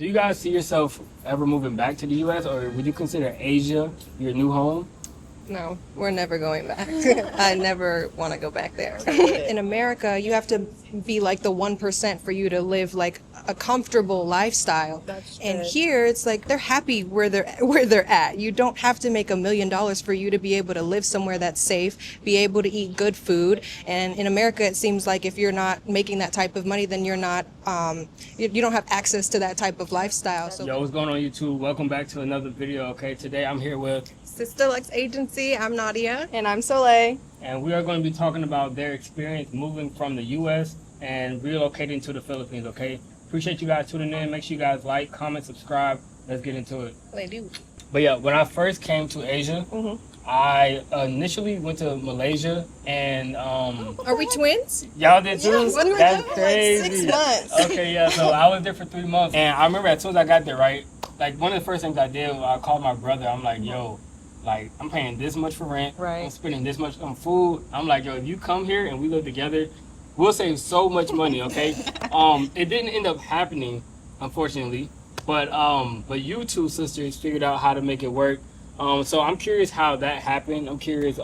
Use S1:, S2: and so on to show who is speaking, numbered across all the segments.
S1: Do you guys see yourself ever moving back to the U.S., or would you consider Asia your new home?
S2: No, we're never going back. I never want to go back there. In America, you have to be like the 1% for you to live like a comfortable lifestyle.
S3: That's
S2: And
S3: good.
S2: here, it's like they're happy where they're at. You don't have to make $1 million for you to be able to live somewhere that's safe, be able to eat good food. And in America, it seems like if you're not making that type of money, then you're not. You don't have access to that type of lifestyle. So.
S1: Yo, what's going on, YouTube? Welcome back to another video. Okay, today I'm here with,
S2: Sister Lux Agency. I'm Nadia.
S3: And I'm Soleil.
S1: and we are going to be talking about their experience moving from the U.S. and relocating to the Philippines. Okay, appreciate you guys tuning in. Make sure you guys like, comment, subscribe. Let's get into it.
S2: They do.
S1: But yeah, when I first came to Asia, I initially went to Malaysia, and
S2: Are we twins?
S1: y'all did too.
S3: Yes, we were
S1: That's
S3: there for like
S1: crazy.
S3: 6 months.
S1: Okay, yeah. So I was there for 3 months, and I remember as soon as I got there, right? Like one of the first things I did, I called my brother. I'm like, yo, like I'm paying this much for rent.
S2: Right.
S1: I'm spending this much on food. I'm like, yo, if you come here and we live together, we'll save so much money. Okay. It didn't end up happening, unfortunately, but you two sisters figured out how to make it work. So I'm curious how that happened. I'm curious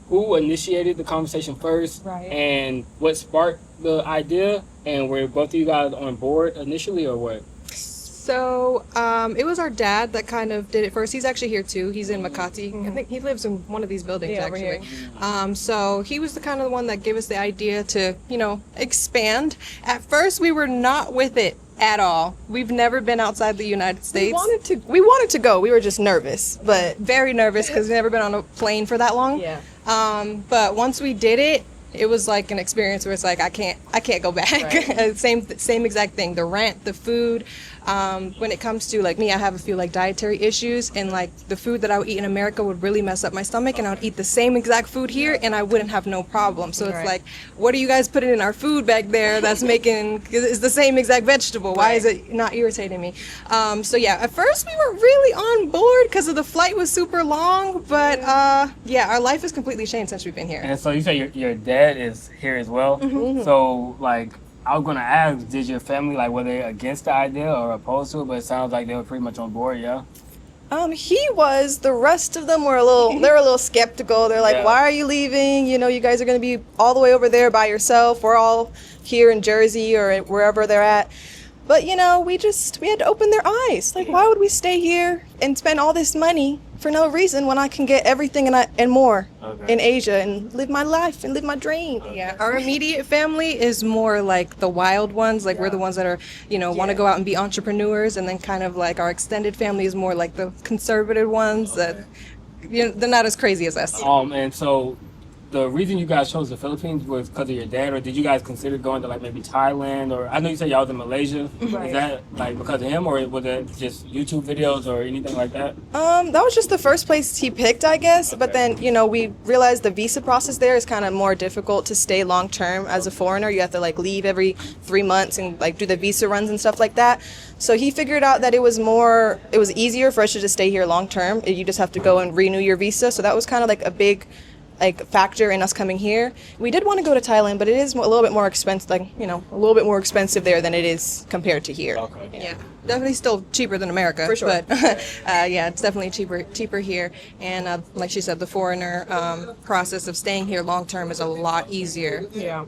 S1: who initiated the conversation first,
S2: Right.
S1: and what sparked the idea, and were both of you guys on board initially, or what?
S2: So it was our dad that kind of did it first. He's actually here too. He's in Makati. I think he lives in one of these buildings
S3: Yeah, over
S2: actually. So he was the kind of the one that gave us the idea to, expand. At first, we were not with it at all. We've never been outside the United States.
S3: We wanted to go. We were just nervous, but
S2: Very nervous because we've never been on a plane for that long.
S3: yeah.
S2: But once we did it, it was like an experience where it's like I can't go back.
S3: Right.
S2: same exact thing. The rent, the food. When it comes to like me, I have a few like dietary issues, and like the food that I would eat in America would really mess up my stomach, and I would eat the same exact food here, and I wouldn't have no problem. So it's
S3: Right.
S2: like, what are you guys putting in our food back there that's making? It's the same exact vegetable. Why is it not irritating me? So yeah, at first we were really on board because of the flight was super long, but yeah, our life has completely changed since we've been here.
S1: And so you say your dad is here as well. So like, I was gonna ask, did your family, like, were they against the idea or opposed to it? But it sounds like they were pretty much on board. Yeah.
S3: He was. The rest of them were they're a little skeptical. They're like,
S1: Yeah.
S3: why are you leaving? You guys are going to be all the way over there by yourself. We're all here in Jersey or wherever they're at. But, we had to open their eyes. Like, why would we stay here and spend all this money for no reason when I can get everything and more
S1: Okay.
S3: in Asia and live my life and live my dream?
S2: Yeah, our immediate family is more like the wild ones. Like we're the ones that are, want to go out and be entrepreneurs, and then kind of like our extended family is more like the conservative ones that, they're not as crazy as us.
S1: And so the reason you guys chose the Philippines was because of your dad, or did you guys consider going to like maybe Thailand, or I know you said y'all was in Malaysia.
S3: Right.
S1: Is that like because of him, or was it just YouTube videos or anything like that?
S3: That was just the first place he picked, I guess.
S1: Okay.
S3: But then, we realized the visa process there is kind of more difficult to stay long term as a foreigner. You have to like leave every 3 months and like do the visa runs and stuff like that. So he figured out that it was easier for us to just stay here long term. You just have to go and renew your visa. So that was kind of like a big factor in us coming here. We did want to go to Thailand, but it is a little bit more expensive, a little bit more expensive there than it is compared to here.
S1: Okay.
S2: Yeah, definitely still cheaper than America.
S3: For sure.
S2: But yeah, it's definitely cheaper here. And like she said, the foreigner process of staying here long term is a lot easier.
S3: Yeah.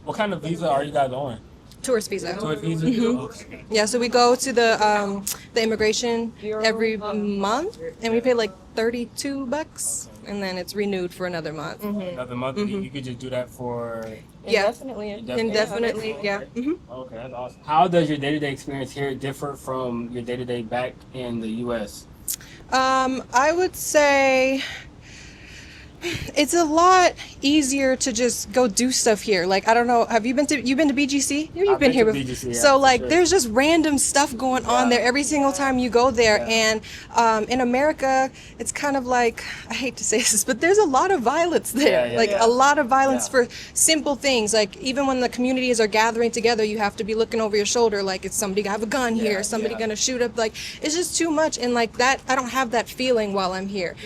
S1: What kind of visa are you guys on?
S2: Tourist visa.
S1: Tourist visa? Okay.
S2: Yeah, so we go to the immigration every month, and we pay like $32, and then it's renewed for another month.
S1: Another month, you could just do that for.
S2: Yeah,
S3: Definitely.
S2: indefinitely. Yeah.
S1: Okay, that's awesome. How does your day-to-day experience here differ from your day-to-day back in the U.S.?
S2: I would say it's a lot easier to just go do stuff here. Like, I don't know, have you been to BGC? You've
S1: I've
S2: been here
S1: to
S2: before.
S1: BGC, yeah,
S2: So
S1: for
S2: like
S1: sure.
S2: there's just random stuff going on there every single time you go there. And in America, it's kind of like, I hate to say this, but there's a lot of violence there. A lot of violence for simple things. Like even when the communities are gathering together, you have to be looking over your shoulder like, is somebody gonna have a gun here? Is somebody gonna shoot up? Like, it's just too much. And like that, I don't have that feeling while I'm here.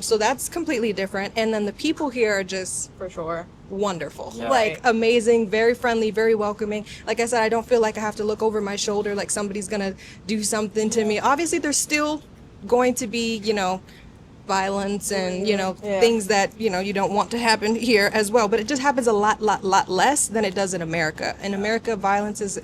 S2: So that's completely different. and then the people here are just
S3: For sure.
S2: wonderful,
S1: Yeah.
S2: like amazing, very friendly, very welcoming. Like I said, I don't feel like I have to look over my shoulder like somebody's gonna do something to me. Obviously there's still going to be, you know, violence and, you know,
S3: Yeah.
S2: things that, you know, you don't want to happen here as well, but it just happens a lot less than it does in America. In America, violence is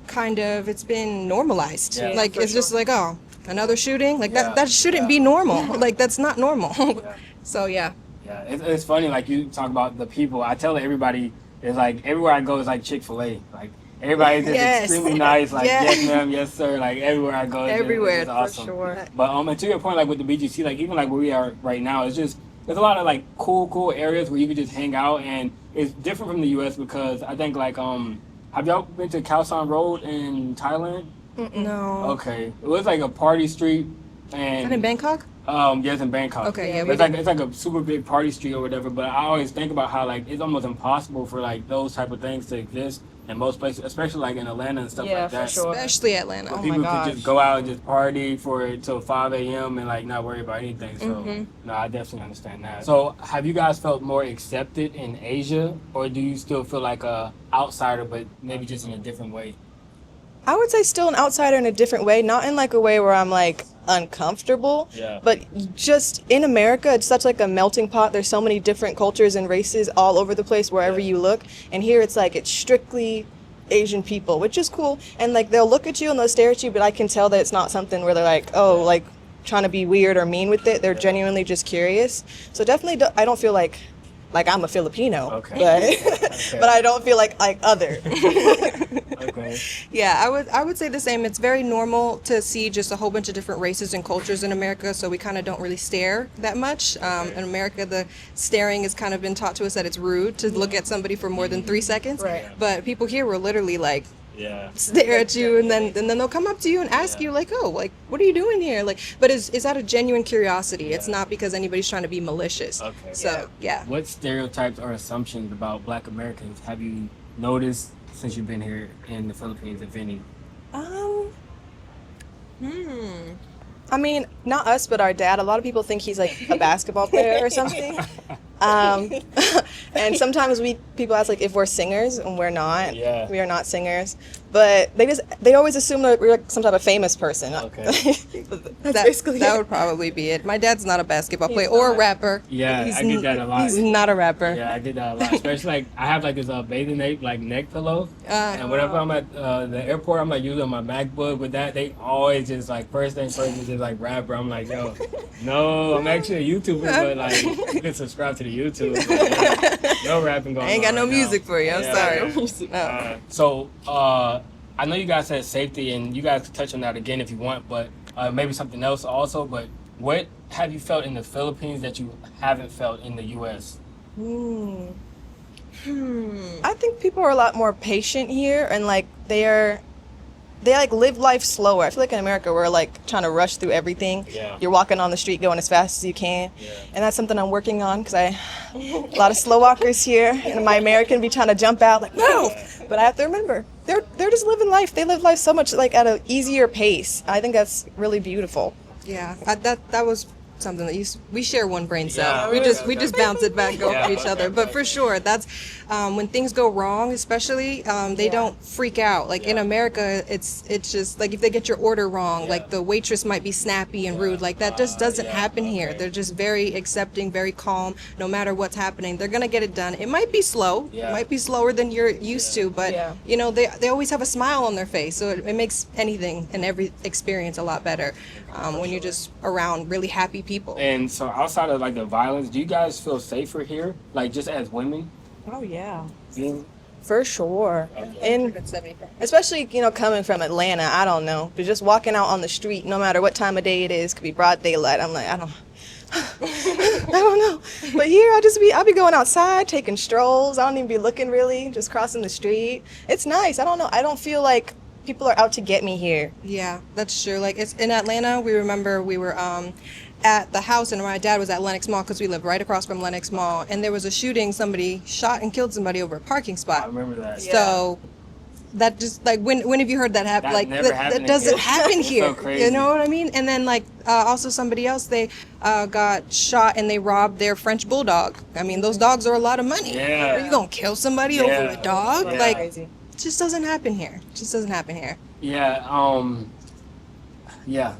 S2: kind of, it's been normalized.
S1: Yeah,
S2: like
S3: for
S2: it's just like, oh, another shooting, like
S1: Yeah.
S2: that shouldn't
S1: Yeah.
S2: be normal. Like that's not normal.
S1: Yeah.
S2: So yeah.
S1: Yeah, it's funny. Like you talk about the people. I tell everybody, it's like everywhere I go is like Chick-fil-A. Like everybody's just
S2: Yes.
S1: extremely nice. Like
S2: Yeah.
S1: yes ma'am, yes sir. Like everywhere I go,
S2: Everywhere,
S1: it's
S2: for
S1: awesome.
S3: sure.
S1: But and to your point, like with the BGC, like even like where we are right now, it's just there's a lot of like cool areas where you can just hang out, and it's different from the U.S. because I think like have y'all been to Khao San Road in Thailand?
S2: No.
S1: Okay, it was like a party street, and
S2: And in Bangkok?
S1: yes, in Bangkok.
S2: Okay, yeah,
S1: But
S2: we
S1: it's like a super big party street or whatever. But I always think about how like it's almost impossible for like those type of things to exist in most places, especially like in Atlanta and stuff
S3: Yeah,
S1: like that.
S3: for sure.
S2: Especially Atlanta.
S3: Oh my
S1: People could
S3: gosh.
S1: just go out and just party till 5 a.m. and like not worry about anything. So
S2: Mm-hmm.
S1: no, I definitely understand that. So have you guys felt more accepted in Asia, or do you still feel like a outsider, but maybe just in a different way?
S3: I would say still an outsider in a different way, not in like a way where I'm like uncomfortable,
S1: Yeah.
S3: but just in America, it's such like a melting pot. There's so many different cultures and races all over the place wherever
S1: Yeah.
S3: you look. And here it's like it's strictly Asian people, which is cool. And like they'll look at you and they'll stare at you, but I can tell that it's not something where they're like, oh, like trying to be weird or mean with it. They're genuinely just curious. So definitely, I don't feel like I'm a Filipino,
S1: Okay.
S3: but but I don't feel like other.
S1: Okay.
S2: Yeah, I would say the same. It's very normal to see just a whole bunch of different races and cultures in America, so we kind of don't really stare that much. In America, the staring has kind of been taught to us that it's rude to look at somebody for more than 3 seconds.
S3: Right.
S2: But people here will literally like
S1: Yeah.
S2: stare at you, and then they'll come up to you and ask you like, oh, like what are you doing here? Like, but is that a genuine curiosity? It's not because anybody's trying to be malicious.
S1: Okay.
S2: So yeah.
S1: What stereotypes or assumptions about Black Americans have you noticed since you've been here in the Philippines, if any?
S3: I mean, not us, but our dad. A lot of people think he's like a basketball player or something. And sometimes people ask like if we're singers, and we're not.
S1: Yeah.
S3: We are not singers. But they always assume that we're like some type of famous person.
S1: Okay.
S3: That's basically
S2: That
S3: it.
S2: would probably be it. My dad's not a basketball player or a
S3: not.
S2: rapper.
S1: Yeah,
S2: He's
S1: I get that a lot.
S2: He's not a rapper.
S1: Yeah, I get that a lot. Especially like I have like this bathing ape like neck pillow, and whenever I'm at the airport, I'm like using my MacBook with that. They always just like first thing first is just like rapper. I'm like, yo, no, I'm actually a YouTuber, but like you can subscribe to the YouTube. But, yeah, no rapping going on.
S2: I ain't got no
S1: right
S2: music
S1: now.
S2: for you. I'm
S1: Yeah,
S2: sorry.
S1: yeah. So I know you guys said safety, and you guys can touch on that again if you want, but maybe something else also. But what have you felt in the Philippines that you haven't felt in the U.S.?
S3: I think people are a lot more patient here, and like they like live life slower. I feel like in America we're like trying to rush through everything.
S1: Yeah.
S3: You're walking on the street going as fast as you can.
S1: Yeah.
S3: And that's something I'm working on because a lot of slow walkers here, and my American be trying to jump out like no. But I have to remember they're just living life. They live life so much like at an easier pace. I think that's really beautiful.
S2: Yeah, that was something that we share one brain cell.
S1: Yeah.
S2: We just bounce it back off
S1: Yeah,
S2: each other. But for sure, that's when things go wrong, especially they don't freak out. Like in America, it's just like if they get your order wrong, like the waitress might be snappy and rude. Like that just doesn't happen here. They're just very accepting, very calm. No matter what's happening, they're gonna get it done. It might be slow.
S1: Yeah.
S2: It might be slower than you're used to, but
S3: Yeah.
S2: you know they always have a smile on their face, so it makes anything and every experience a lot better when you're just around really happy people.
S1: And so outside of like the violence, do you guys feel safer here, like just as women?
S3: Oh yeah.
S1: Being-
S3: For sure. And especially, coming from Atlanta, I don't know. But just walking out on the street, no matter what time of day it is, could be broad daylight. I'm like, I don't know. But here I'll be going outside, taking strolls. I don't even be looking really, just crossing the street. It's nice. I don't know. I don't feel like people are out to get me here.
S2: Yeah, that's true. Like it's in Atlanta. We remember we were at the house, and my dad was at Lenox Mall because we live right across from Lenox Mall, and there was a shooting. Somebody shot and killed somebody over a parking
S1: I
S2: spot.
S1: remember that.
S2: So that just like when have you heard that happen?
S1: That
S2: Like
S1: never happened
S2: that doesn't
S1: here.
S2: happen
S1: It's
S2: here.
S1: so crazy.
S2: You know what I mean? And then like also somebody else, they got shot and they robbed their French bulldog. I mean, those dogs are a lot of money.
S1: Yeah.
S2: Are you gonna kill somebody over a dog?
S1: Yeah.
S2: Like,
S3: Crazy.
S2: it just doesn't happen here. It just doesn't happen here.
S1: Yeah,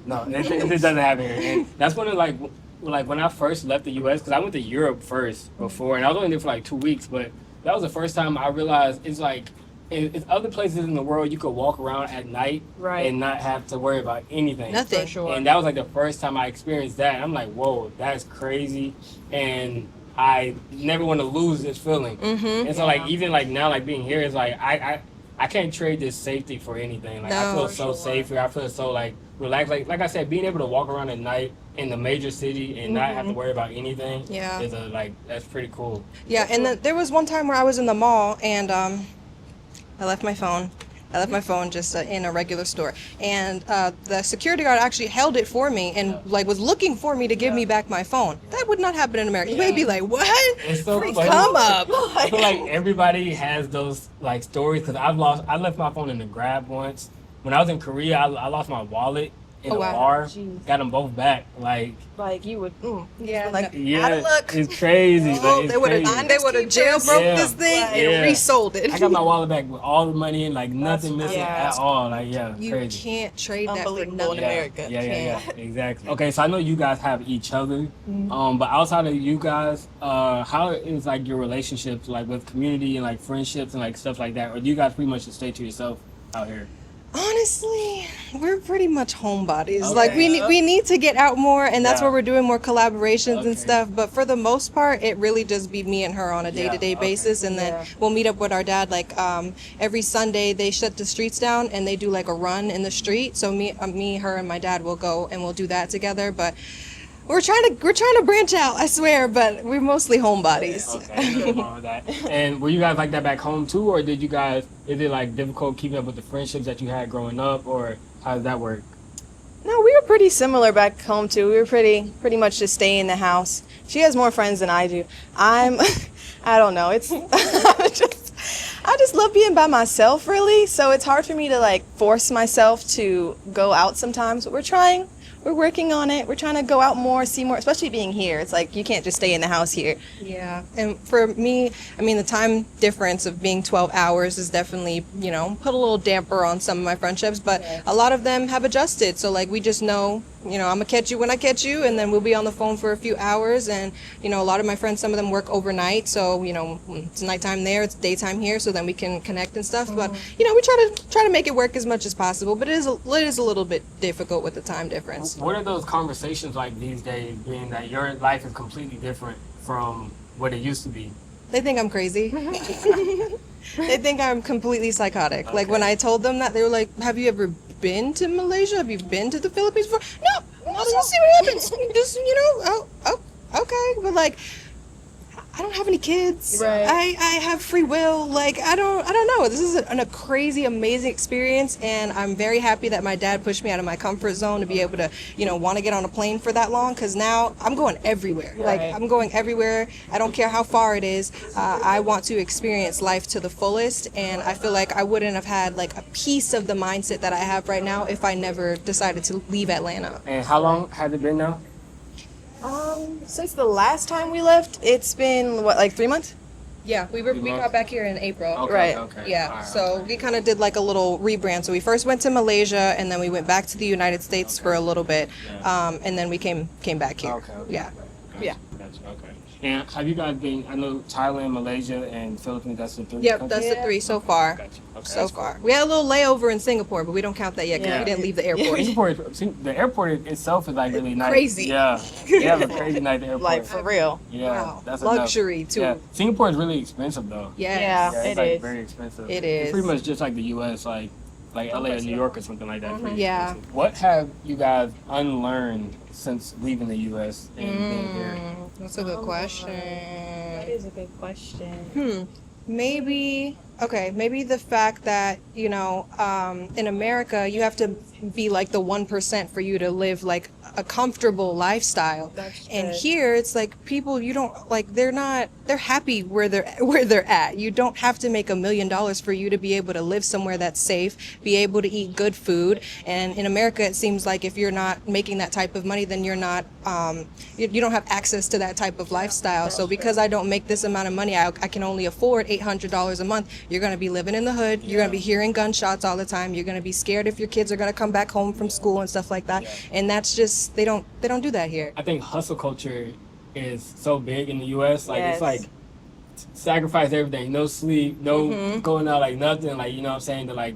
S1: no, it doesn't happen here. And that's one of like when I first left the U.S. because I went to Europe first before, and I was only there for like 2 weeks, but that was the first time I realized it's like it's other places in the world you could walk around at night and not have to worry about anything.
S2: Nothing.
S3: For sure.
S1: And that was like the first time I experienced that. I'm like, whoa, that's crazy, and I never want to lose this feeling. And so like even like now like being here is like I can't trade this safety for anything. Like I
S2: No,
S1: feel so safe here. I feel so like relaxed. Like I said, being able to walk around at night in the major city and not have to worry about anything
S2: Yeah.
S1: is that's pretty cool.
S2: Yeah, and then there was one time where I was in the mall and I left my phone. I left my phone just in a regular store, and the security guard actually held it for me and like was looking for me to give me back my phone. That would not happen in America. You may be like, "What?
S1: It's so
S2: Freak,
S1: funny.
S2: come up!"
S1: I feel like everybody has those like stories because I left my phone in the Grab once. When I was in Korea, I lost my wallet in
S2: Oh,
S1: a
S2: wow.
S1: bar.
S3: Jeez.
S1: Got them both back. Like
S3: Like you would,
S2: Yeah,
S3: like
S1: yeah,
S3: out of luck.
S1: it's crazy.
S2: Oh,
S1: It's
S2: they would have
S1: crazy.
S2: jailbroke
S1: Yeah.
S2: this thing
S1: Right.
S2: and
S1: Yeah.
S2: resold it.
S1: I got my wallet back with all the money and like nothing missing
S3: yeah.
S1: at all. Like
S2: You
S1: crazy.
S2: can't trade that for
S3: Unbelievable in
S2: nothing.
S3: America.
S1: Yeah, exactly. Okay, so I know you guys have each other, but outside of you guys, how is like your relationships like with community and like friendships and like stuff like that, or do you guys pretty much just stay to yourself out here?
S2: Honestly, we're pretty much homebodies.
S1: Okay.
S2: Like we need to get out more, and that's
S1: Yeah.
S2: where we're doing more collaborations
S1: Okay.
S2: and stuff. But for the most part, it really just be me and her on a day-to-day
S1: okay.
S2: basis, and then
S3: Yeah.
S2: we'll meet up with our dad. Like every Sunday, they shut the streets down and they do like a run in the street. So me, her, and my dad will go and we'll do that together. But we're trying to branch out, I swear. But we're mostly homebodies.
S1: Okay, nothing wrong with that. And were you guys like that back home too, or did you guys? Is it like difficult keeping up with the friendships that you had growing up, or how does that work?
S3: No, we were pretty similar back home too. We were pretty much just stay in the house. She has more friends than I do. I don't know. It's I just love being by myself really. So it's hard for me to like force myself to go out sometimes. But we're working on it. We're trying to go out more, see more, especially being here. It's like you can't just stay in the house here.
S2: Yeah, and for me, I mean, the time difference of being 12 hours is definitely, put a little damper on some of my friendships, but a lot of them have adjusted. So, like, we just know, I'm going to catch you when I catch you, and then we'll be on the phone for a few hours. And, a lot of my friends, some of them work overnight. So, it's nighttime there, it's daytime here, so then we can connect and stuff. But, we try to make it work as much as possible, but it is a little bit difficult with the time difference.
S1: What are those conversations like these days, being that your life is completely different from what it used to be?
S2: They think I'm crazy. They think I'm completely psychotic. Like
S1: Okay.
S2: when I told them that, they were like, "Have you ever been to Malaysia? Have you been to the Philippines before?" No, just see what happens. Just okay. But like, I don't have any kids.
S3: Right.
S2: I have free will. Like I don't know. This is a crazy, amazing experience, and I'm very happy that my dad pushed me out of my comfort zone to be able to, want to get on a plane for that long. Because now I'm going everywhere. Like
S3: Right.
S2: I'm going everywhere. I don't care how far it is. I want to experience life to the fullest, and I feel like I wouldn't have had like a piece of the mindset that I have right now if I never decided to leave Atlanta.
S1: And how long has it been now?
S3: Since the last time we left, it's been like 3 months?
S2: Yeah, we got back here in April.
S1: Okay,
S3: Right.
S1: okay.
S2: Yeah,
S1: All right,
S2: so
S1: okay.
S2: we kind of did like a little rebrand. So we first went to Malaysia, and then we went back to the United States for a little bit, and then we came back here.
S1: Okay.
S2: Yeah.
S1: Gotcha,
S3: Yeah.
S1: Gotcha, okay. And have you guys been? I know Thailand, Malaysia, and Philippines. That's the three.
S2: Yep,
S1: countries?
S2: that's the three so far.
S1: Gotcha. Okay,
S2: So
S1: that's
S2: far, we had a little layover in Singapore, but we don't count that yet because
S3: Yeah.
S2: we didn't leave the airport.
S1: The airport itself is like really nice.
S2: Crazy.
S1: Yeah, they have a crazy nice airport.
S3: Like for real.
S1: yeah,
S2: Wow.
S1: that's enough.
S2: Luxury too.
S1: Yeah, Singapore is really expensive though.
S2: Yes.
S3: Yeah.
S1: Yeah, it's
S3: It
S1: like
S3: is.
S1: very expensive.
S2: It
S1: It's
S2: is.
S1: pretty much just like the U.S., like LA or New York or something like that. Pretty
S2: Yeah.
S1: expensive. What have you guys unlearned since leaving the U.S. and being here?
S2: That's a good question.
S3: That is a good question.
S2: Maybe the fact that in America you have to be like the 1% for you to live like a comfortable lifestyle. And here it's like people, you don't like, they're happy where they're at. You don't have to make $1 million for you to be able to live somewhere that's safe, be able to eat good food. And in America, it seems like if you're not making that type of money, then you're not, you don't have access to that type of lifestyle. So because I don't make this amount of money, I can only afford $800 a month. You're going to be living in the hood. You're going to be hearing gunshots all the time. You're going to be scared if your kids are going to come back home from school and stuff like that. And that's just, they don't do that here.
S1: I think hustle culture is so big in the US. Like
S3: Yes.
S1: it's like sacrifice everything, no sleep, no going out, like nothing, like, you know what I'm saying, to like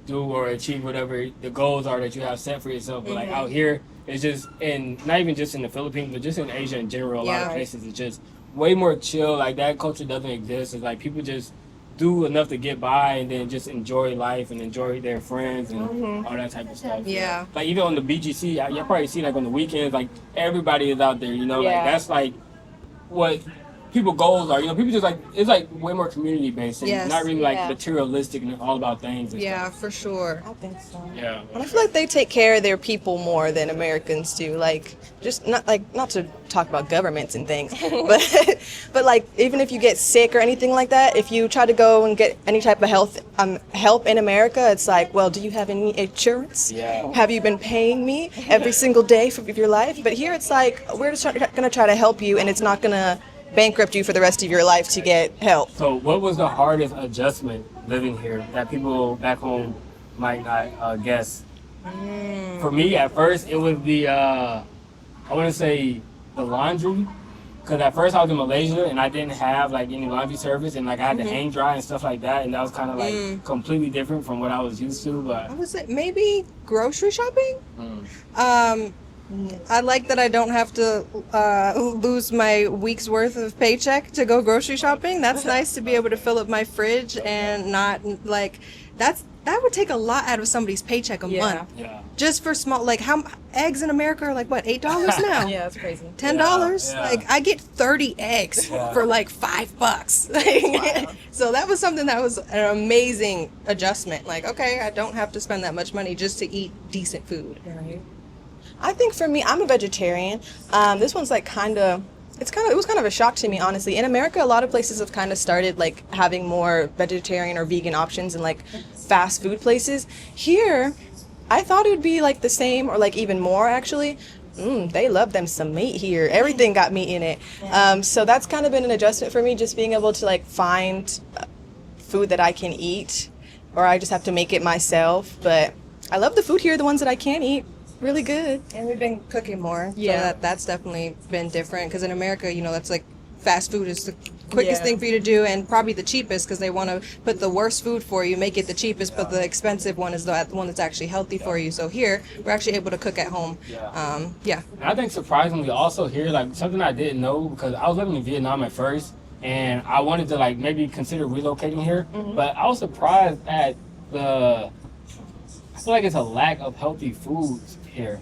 S1: do or achieve whatever the goals are that you have set for yourself. But like out here, it's just, and not even just in the Philippines, but just in Asia in general, a lot of places, it's just way more chill. Like that culture doesn't exist. It's like people just do enough to get by and then just enjoy life and enjoy their friends and all that type of stuff.
S2: Yeah.
S1: Like even on the BGC, you'll probably see like on the weekends, like everybody is out there, you know, like that's like what people goals are. You know, people just like, it's like way more community based and not really like materialistic and all about things and stuff.
S2: For sure.
S3: I think so.
S1: Yeah.
S3: And I feel like they take care of their people more than Americans do. Like, just not to talk about governments and things, but like even if you get sick or anything like that, if you try to go and get any type of help in America, it's like, well, do you have any insurance?
S1: Yeah.
S3: Have you been paying me every single day of your life? But here it's like, we're just going to try to help you, and it's not going to bankrupt you for the rest of your life to get help.
S1: So what was the hardest adjustment living here that people back home might not guess? For me, at first, it was the, I want to say the laundry. Because at first I was in Malaysia and I didn't have like any laundry service, and like I had to hang dry and stuff like that. And that was kind of like completely different from what I was used to. But
S2: I would say maybe grocery shopping. I like that I don't have to lose my week's worth of paycheck to go grocery shopping. That's nice to be able to fill up my fridge and not like that would take a lot out of somebody's paycheck a month.
S1: yeah.
S2: Just for small, like how eggs in America are like what, $8 now?
S3: Yeah, that's crazy.
S2: $10.
S1: Yeah.
S2: Like I get 30 eggs for like $5. So that was something that was an amazing adjustment. Like, okay, I don't have to spend that much money just to eat decent food.
S3: Right. I think for me, I'm a vegetarian. This one's like it was kind of a shock to me, honestly. In America, a lot of places have kind of started like having more vegetarian or vegan options in like fast food places. Here, I thought it would be like the same or like even more actually. They love them some meat here. Everything got meat in it. So that's kind of been an adjustment for me, just being able to like find food that I can eat, or I just have to make it myself. But I love the food here, the ones that I can eat. Really good.
S2: And we've been cooking more.
S3: Yeah.
S2: So that's definitely been different. Because in America, you know, that's like fast food is the quickest thing for you to do and probably the cheapest, because they want to put the worst food for you, make it the cheapest, but the expensive one is the one that's actually healthy for you. So here, we're actually able to cook at home.
S1: And I think surprisingly also here, like something I didn't know, because I was living in Vietnam at first and I wanted to like maybe consider relocating here, but I was surprised at I feel like it's a lack of healthy foods here.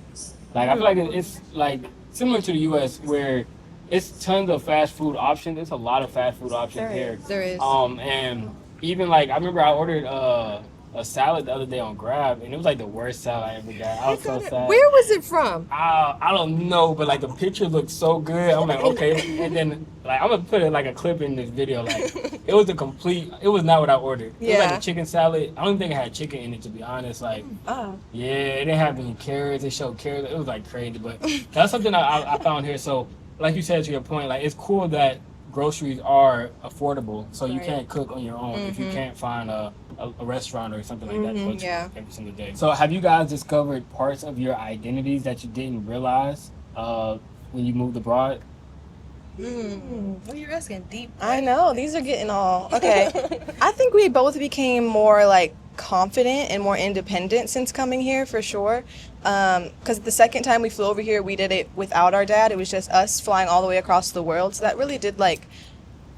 S1: Like I feel like it's like similar to the US where it's tons of fast food options. There's a lot of fast food options here.
S2: There is.
S1: And even like I remember I ordered a salad the other day on Grab, and it was like the worst salad I ever got. I was so sad.
S2: Where was it from?
S1: I don't know, but like the picture looked so good. I'm like, okay. And then like I'm gonna put it like a clip in this video. Like it was it was not what I ordered. It was like a chicken salad. I don't think it had chicken in it, to be honest. Like yeah, it didn't have any carrots. It showed carrots. It was like crazy, but that's something I found here. So like you said, to your point, like it's cool that groceries are affordable, so you can't cook on your own if you can't find a restaurant or something like that to go to every single day. So have you guys discovered parts of your identities that you didn't realize when you moved abroad?
S2: What are you asking? Deep.
S3: I know, these are getting all okay. I think we both became more like confident and more independent since coming here, for sure. Because the second time we flew over here, we did it without our dad. It was just us flying all the way across the world. So that really did like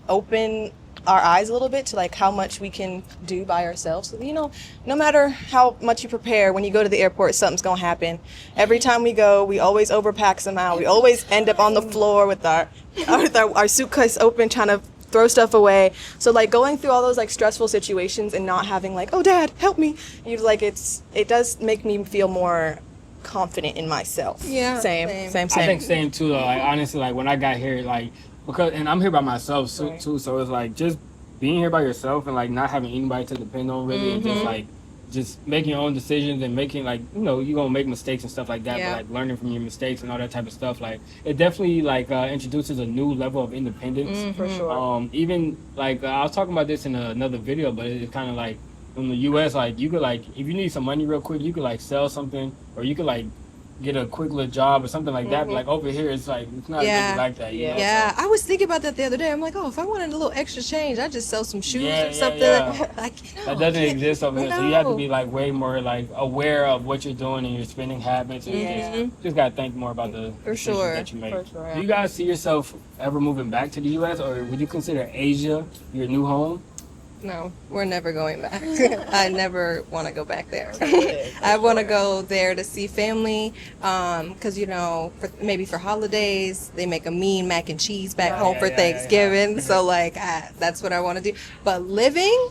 S3: open our eyes a little bit to like how much we can do by ourselves. So, you know, no matter how much you prepare, when you go to the airport, something's gonna happen. Every time we go, we always overpack somehow. We always end up on the floor with our suitcase open, trying to throw stuff away. So like going through all those like stressful situations and not having like, oh dad, help me, you like it does make me feel more confident in myself.
S2: Yeah,
S3: Same.
S1: I think same too though. Like honestly, like when I got here, like because and I'm here by myself too, so it's like just being here by yourself and like not having anybody to depend on really, and just like just making your own decisions and making like you're gonna make mistakes and stuff like that, but like learning from your mistakes and all that type of stuff. Like it definitely like introduces a new level of independence.
S3: For sure.
S1: Even like I was talking about this in another video, but it's kind of like in the U.S. like you could like if you need some money real quick, you could like sell something or you could like get a quick little job or something like that. But like over here, it's like it's not really like that. You know?
S2: Yeah, I was thinking about that the other day. I'm like, oh, if I wanted a little extra change, I'd just sell some shoes or something. Like,
S1: that doesn't exist over here, so you have to be like way more like aware of what you're doing and your spending habits. And just gotta think more about the decisions that you make.
S3: For sure.
S1: Do you guys see yourself ever moving back to the U.S. or would you consider Asia your new home?
S2: No, we're never going back. I never want to go back there. I want to go there to see family, because maybe for holidays they make a mean mac and cheese back home for Thanksgiving. So like that's what I want to do. But living,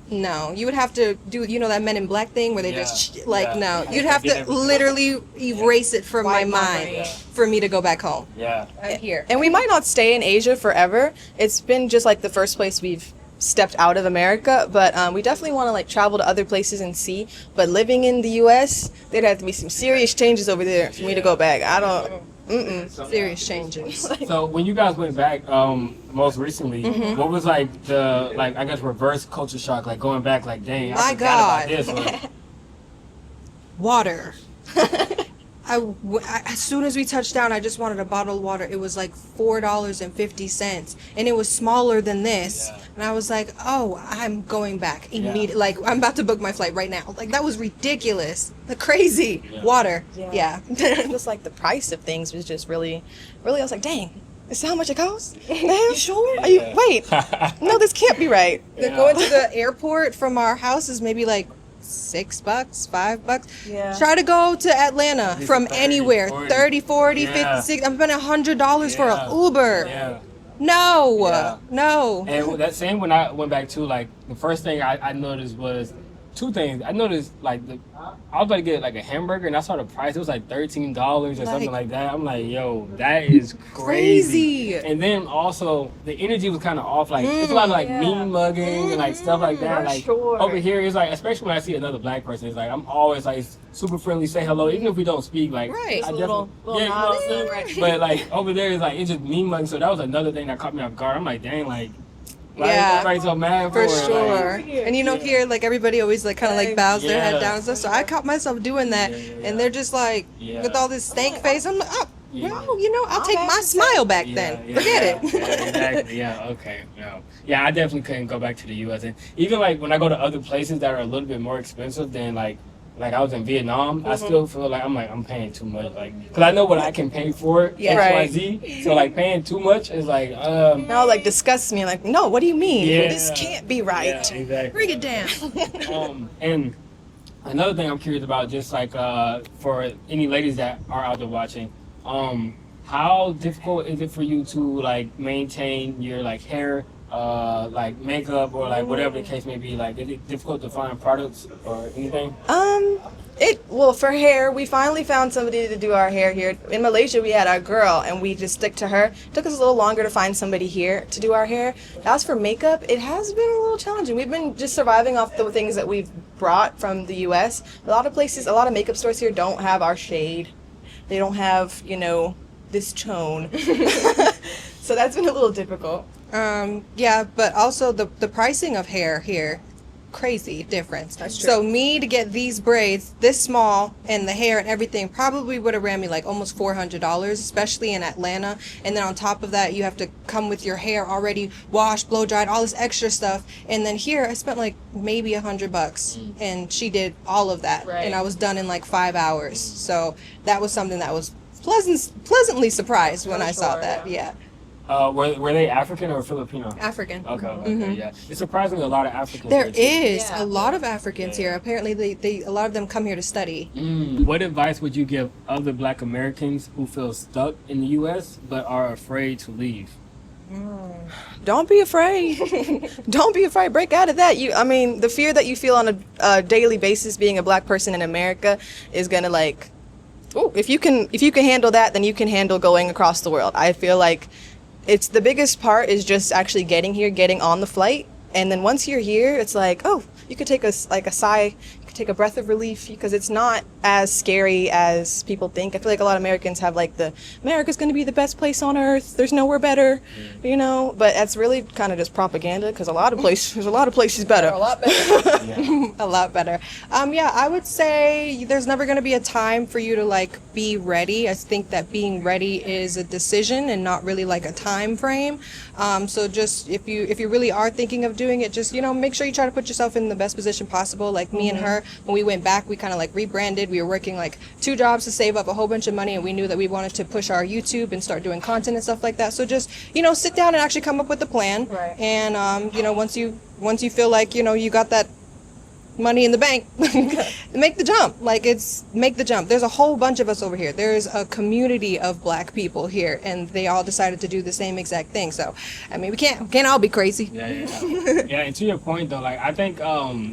S2: no, you would have to do that Men in Black thing where they just no, you'd have to literally erase it from my mind for me to go back home.
S1: Yeah,
S2: I'm here,
S3: and we might not stay in Asia forever. It's been just like the first place we've stepped out of America, but we definitely want to like travel to other places and see. But living in the U.S., there'd have to be some serious changes over there for me to go back. I don't.
S2: Serious changes.
S1: So when you guys went back most recently, what was like the I guess reverse culture shock, like going back like dang, I forgot about this. Or...
S2: Water. As soon as we touched down, I just wanted a bottle of water. It was like $4.50, and it was smaller than this. And I was like, "Oh, I'm going back immediately. Like I'm about to book my flight right now." Like that was ridiculous, crazy. Water,
S3: Just like the price of things was just really. I was like, "Dang, is that how much it costs? You sure? Wait, no, this can't be right."
S2: Going to the airport from our house is maybe like $6, $5.
S3: Yeah.
S2: Try to go to Atlanta from
S1: 30,
S2: anywhere.
S1: 40.
S2: 30, 40, 50, 60. I'm spending $100 for an Uber.
S1: Yeah.
S2: No.
S1: And that same when I went back to like the first thing I noticed was two things. I noticed like I was about to get like a hamburger and I saw the price. It was like $13 or something like that. I'm like, yo, that is crazy. And then also the energy was kind of off. Like it's a lot of like mean mugging and like stuff like that. Like over here, it's like especially when I see another black person, it's like I'm always like super friendly, say hello, even if we don't speak. Like I definitely,
S3: little
S1: you know what I'm saying? But like over there, it's like it's just mean mugging. So that was another thing that caught me off guard. I'm like, dang, like. Everybody's so mad
S2: for
S1: it,
S2: sure.
S1: Like,
S2: and here, like everybody always like kind of like bows their head down and stuff. So I caught myself doing that, and they're just like with all this stank face. I'm like, oh, well, I'll take my smile back then. Forget it.
S1: Exactly. Yeah. Okay. Yeah. I definitely couldn't go back to the U.S. And even like when I go to other places that are a little bit more expensive than like I was in Vietnam, I still feel like I'm paying too much, like, because I know what I can pay for it, XYZ, so like paying too much is like
S3: now like disgusts me, like, no, what do you mean? This can't be right.
S1: Yeah, exactly.
S2: Bring it down.
S1: And another thing I'm curious about, just like for any ladies that are out there watching, how difficult is it for you to like maintain your like hair, like makeup or like whatever the case may be? Like, is it difficult to find products or anything?
S3: For hair, we finally found somebody to do our hair here. In Malaysia, we had our girl, and we just stick to her. It took us a little longer to find somebody here to do our hair. As for makeup, it has been a little challenging. We've been just surviving off the things that we've brought from the U.S. A lot of makeup stores here don't have our shade. They don't have, this tone. So that's been a little difficult.
S2: But also the pricing of hair here, crazy difference.
S3: That's true.
S2: So me to get these braids this small and the hair and everything probably would have ran me like almost $400, especially in Atlanta. And then on top of that, you have to come with your hair already washed, blow dried, all this extra stuff. And then here I spent like maybe $100, and she did all of that, and I was done in like 5 hours. So that was something that was pleasantly surprised when I saw that. Yeah.
S1: Were they African or Filipino?
S2: African.
S1: Okay, yeah. It's surprisingly a lot of Africans.
S2: There is a lot of Africans here. Apparently, they a lot of them come here to study.
S1: What advice would you give other Black Americans who feel stuck in the U.S. but are afraid to leave?
S3: Don't be afraid. Don't be afraid. Break out of that. The fear that you feel on a daily basis being a Black person in America is gonna Ooh, if you can handle that, then you can handle going across the world. I feel like it's the biggest part is just actually getting here, getting on the flight, and then once you're here, it's like, oh, you could take a sigh, you could take a breath of relief, because it's not as scary as people think. I feel like a lot of Americans have like America's going to be the best place on earth. There's nowhere better, you know. But that's really kind of just propaganda, because there's a lot of places better.
S2: A lot better. A lot better. Yeah, I would say there's never going to be a time for you to like be ready. I think that being ready is a decision and not really like a time frame. So just if you really are thinking of doing it, just make sure you try to put yourself in the best position possible. Like me and her, when we went back, we kind of like rebranded. We were working like 2 jobs to save up a whole bunch of money, and we knew that we wanted to push our YouTube and start doing content and stuff like that. So just sit down and actually come up with a plan.
S3: Right.
S2: And once you feel like you got that money in the bank, make the jump. Make the jump. There's a whole bunch of us over here. There's a community of Black people here, and they all decided to do the same exact thing. So I mean, we can't all be crazy.
S1: Yeah. And to your point though, like I think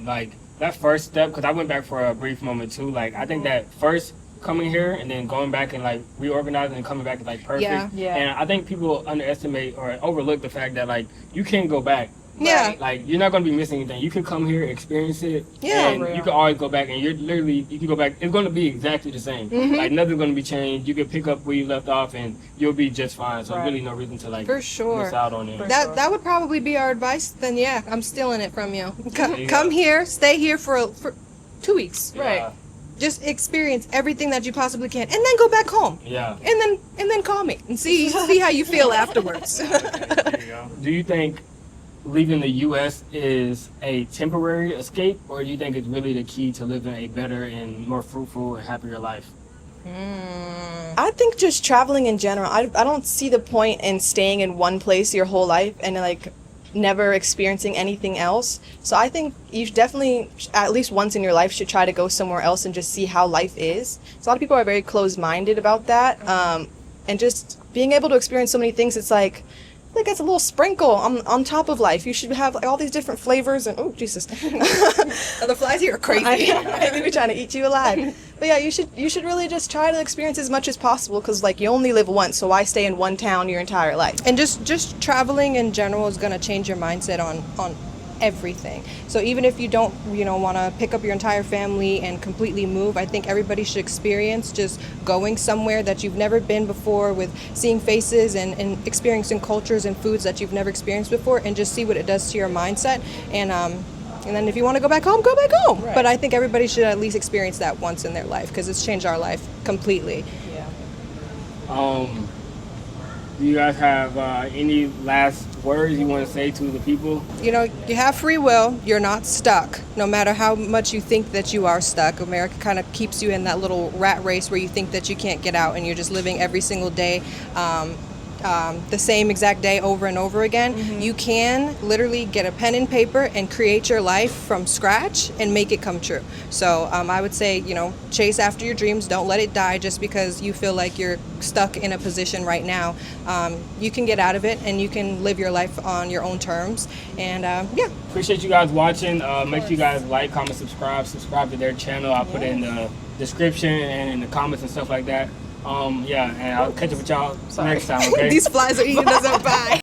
S1: like that first step, because I went back for a brief moment too, like I think that first coming here and then going back and like reorganizing and coming back is like perfect.
S3: Yeah.
S1: And I think people underestimate or overlook the fact that like you can't go back.
S2: Yeah.
S1: Like you're not gonna be missing anything. You can come here, experience it,
S2: Yeah.
S1: and you can always go back. And you can go back. It's gonna be exactly the same. Like nothing's gonna be changed. You can pick up where you left off, and you'll be just fine. So really no reason to like
S2: For sure.
S1: miss out on it.
S2: That would probably be our advice. Then yeah, I'm stealing it from you.
S1: you
S2: Come
S1: go.
S2: here, stay here for 2 weeks.
S1: Yeah.
S2: Just experience everything that you possibly can, and then go back home.
S1: Yeah.
S2: And then call me and see how you feel afterwards.
S1: There you go. Do you think leaving the U.S. is a temporary escape, or do you think it's really the key to living a better and more fruitful and happier life?
S3: I think just traveling in general. I don't see the point in staying in one place your whole life and like never experiencing anything else. So I think you definitely, at least once in your life, should try to go somewhere else and just see how life is. So a lot of people are very closed-minded about that, and just being able to experience so many things. It's like it's a little sprinkle on top of life. You should have like, all these different flavors, and oh Jesus,
S2: The flies here are crazy.
S3: I think we're trying to eat you alive. But yeah, you should really just try to experience as much as possible, because like you only live once, so why stay in one town your entire life?
S2: And just traveling in general is going to change your mindset on everything. So even if you don't want to pick up your entire family and completely move, I think everybody should experience just going somewhere that you've never been before, with seeing faces and experiencing cultures and foods that you've never experienced before, and just see what it does to your mindset. And then if you want to go back home, go back home.
S3: Right.
S2: But I think everybody should at least experience that once in their life, because it's changed our life completely.
S3: Yeah.
S1: Do you guys have any last words you want to say to the people?
S2: You have free will. You're not stuck. No matter how much you think that you are stuck, America kind of keeps you in that little rat race where you think that you can't get out, and you're just living every single day, the same exact day over and over again. You can literally get a pen and paper and create your life from scratch and make it come true. So I would say, chase after your dreams. Don't let it die just because you feel like you're stuck in a position right now. You can get out of it, and you can live your life on your own terms. And
S1: Appreciate you guys watching. Make sure you guys like, comment, subscribe to their channel. I'll put it in the description and in the comments and stuff like that. And I'll catch up with y'all next time, okay?
S2: These flies are eating us up. Bye.